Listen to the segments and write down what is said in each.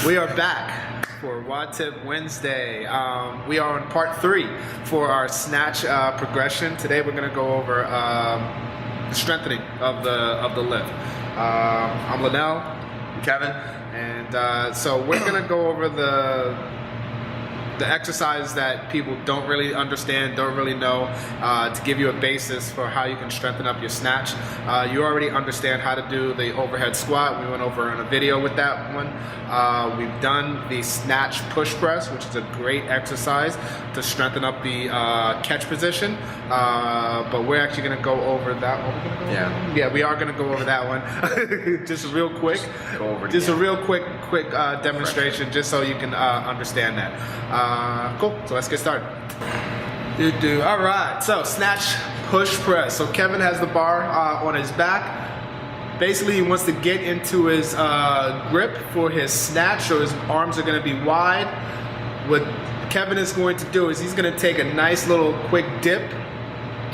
We are back for WOD Tip Wednesday. We are on part 3 for our snatch progression. Today we're going to go over the strengthening of the lift. I'm Lanell, Kevin, and so we're going to go over the exercise that people don't really understand, don't really know, to give you a basis for how you can strengthen up your snatch. You already understand how to do the overhead squat. We went over in a video with that one. We've done the snatch push press, which is a great exercise to strengthen up the catch position. But we're actually going to go over that one. Yeah, we are going to go over that one. Just real quick. Just a real quick demonstration, just so you can understand that. Cool, so let's get started. All right, so snatch push press. So Kevin has the bar on his back. Basically, he wants to get into his grip for his snatch, so his arms are going to be wide. What Kevin is going to do is he's going to take a nice little quick dip,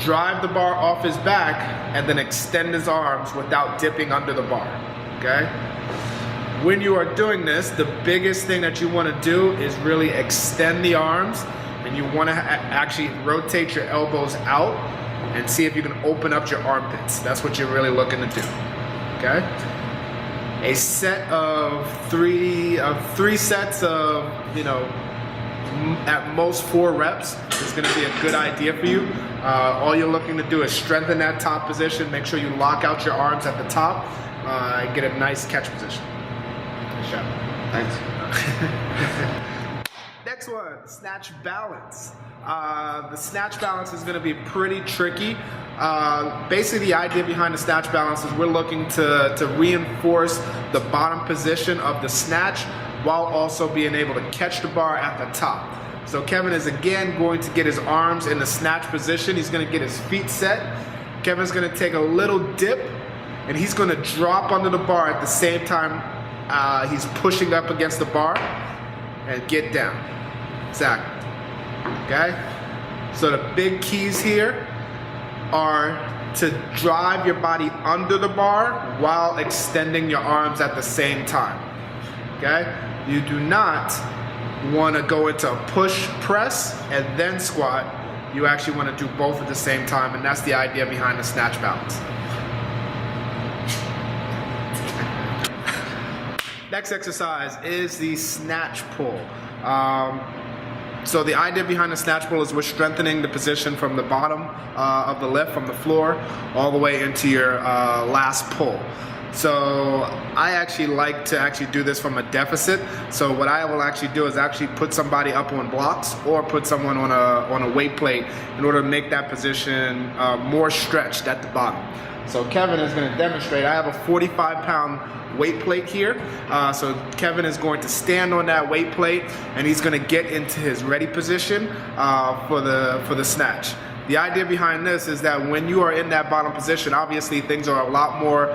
drive the bar off his back, and then extend his arms without dipping under the bar, okay? When you are doing this, the biggest thing that you want to do is really extend the arms, and you want to actually rotate your elbows out and see if you can open up your armpits. That's what you're really looking to do, okay? A set of three sets of, at most 4 reps is going to be a good idea for you. All you're looking to do is strengthen that top position. Make sure you lock out your arms at the top and get a nice catch position. Shot. Thanks. Next one, snatch balance. The snatch balance is going to be pretty tricky. Basically, the idea behind the snatch balance is we're looking to reinforce the bottom position of the snatch while also being able to catch the bar at the top. So Kevin is again going to get his arms in the snatch position. He's going to get his feet set. Kevin's going to take a little dip, and he's going to drop under the bar at the same time. He's pushing up against the bar and get down. Exactly. Okay? So the big keys here are to drive your body under the bar while extending your arms at the same time. Okay? You do not want to go into a push press and then squat. You actually want to do both at the same time, and that's the idea behind the snatch balance. Next exercise is the snatch pull. So the idea behind the snatch pull is we're strengthening the position from the bottom of the lift, from the floor, all the way into your last pull. So I actually like to do this from a deficit. So what I will actually do is actually put somebody up on blocks or put someone on a weight plate in order to make that position more stretched at the bottom. So Kevin is going to demonstrate. I have a 45-pound weight plate here. So Kevin is going to stand on that weight plate, and he's going to get into his ready position for the snatch. The idea behind this is that when you are in that bottom position, obviously things are a lot more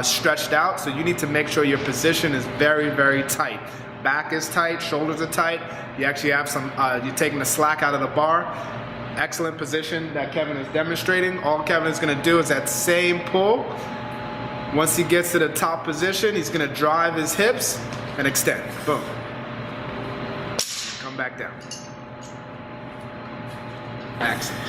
stretched out, so you need to make sure your position is very, very tight. Back is tight, shoulders are tight. You actually have you're taking the slack out of the bar. Excellent position that Kevin is demonstrating. All Kevin is going to do is that same pull. Once he gets to the top position, he's going to drive his hips and extend. Boom. Come back down. Excellent.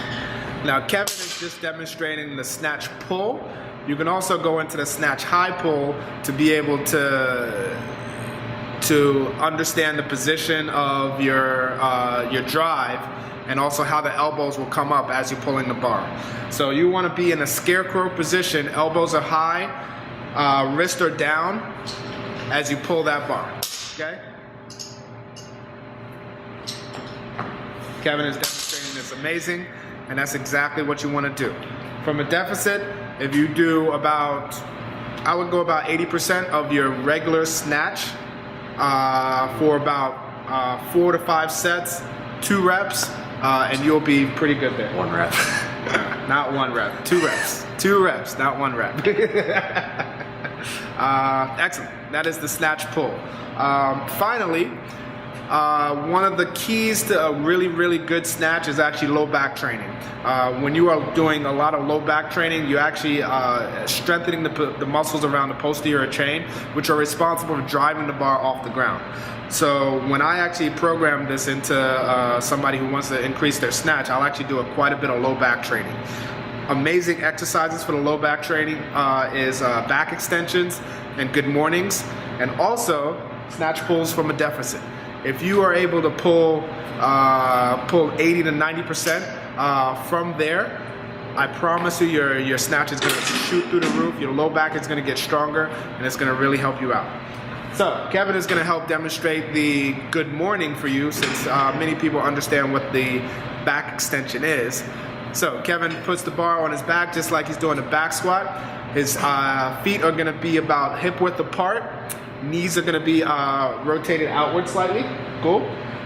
Now Kevin is just demonstrating the snatch pull. You can also go into the snatch high pull to be able to understand the position of your drive, and also how the elbows will come up as you're pulling the bar. So you want to be in a scarecrow position. Elbows are high, wrists are down as you pull that bar. Okay? Kevin is demonstrating this amazing, and that's exactly what you want to do. From a deficit, if you do I would go about 80% of your regular snatch for about 4 to 5 sets, 2 reps, and you'll be pretty good there. 1 rep. Not 1 rep, 2 reps. 2 reps, not 1 rep. Excellent. That is the snatch pull. Finally, one of the keys to a really, really good snatch is actually low back training. When you are doing a lot of low back training, you actually strengthening the muscles around the posterior chain, which are responsible for driving the bar off the ground. So when I actually program this into somebody who wants to increase their snatch, I'll actually do quite a bit of low back training. Amazing exercises for the low back training is back extensions and good mornings, and also snatch pulls from a deficit. If you are able to pull 80 to 90% from there, I promise you your snatch is going to shoot through the roof, your low back is going to get stronger, and it's going to really help you out. So Kevin is going to help demonstrate the good morning for you, since many people understand what the back extension is. So Kevin puts the bar on his back just like he's doing a back squat. His feet are going to be about hip width apart. Knees are going to be rotated outward slightly. Cool.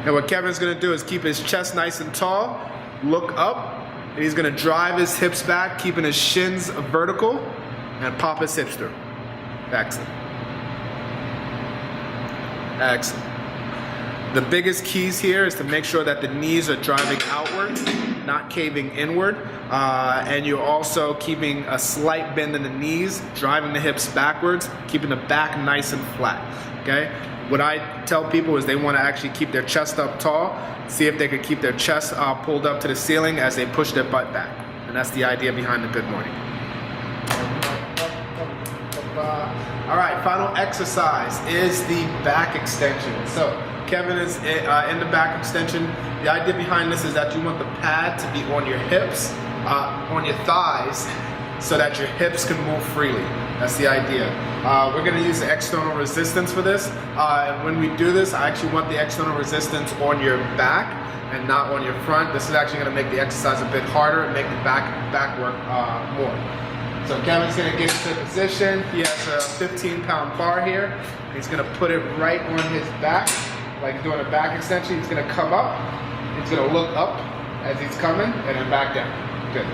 And what Kevin's going to do is keep his chest nice and tall, look up, and he's going to drive his hips back, keeping his shins vertical, and pop his hips through. Excellent. Excellent. The biggest keys here is to make sure that the knees are driving outward, not caving inward, and you're also keeping a slight bend in the knees, driving the hips backwards, keeping the back nice and flat. Okay? What I tell people is they want to actually keep their chest up tall, see if they can keep their chest pulled up to the ceiling as they push their butt back. And that's the idea behind the good morning. All right, final exercise is the back extension. So Kevin is in the back extension. The idea behind this is that you want the pad to be on your hips, on your thighs, so that your hips can move freely. That's the idea. We're going to use the external resistance for this. And when we do this, I actually want the external resistance on your back and not on your front. This is actually going to make the exercise a bit harder and make the back work more. So Kevin's going to get into position. He has a 15-pound bar here. He's going to put it right on his back, like doing a back extension. He's going to come up. He's going to look up as he's coming, and then back down. Good.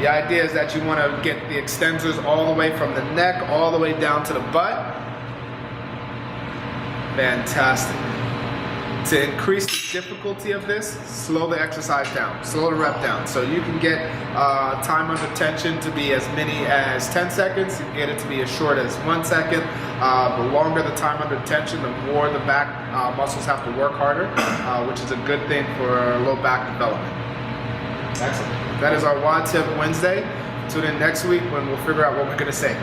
The idea is that you want to get the extensors all the way from the neck, all the way down to the butt. Fantastic. To increase the difficulty of this, slow the exercise down, slow the rep down. So you can get time under tension to be as many as 10 seconds, you can get it to be as short as 1 second. The longer the time under tension, the more the back muscles have to work harder, which is a good thing for low back development. Excellent. That is our WOD Tip Wednesday. Tune in next week when we'll figure out what we're going to say.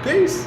Peace.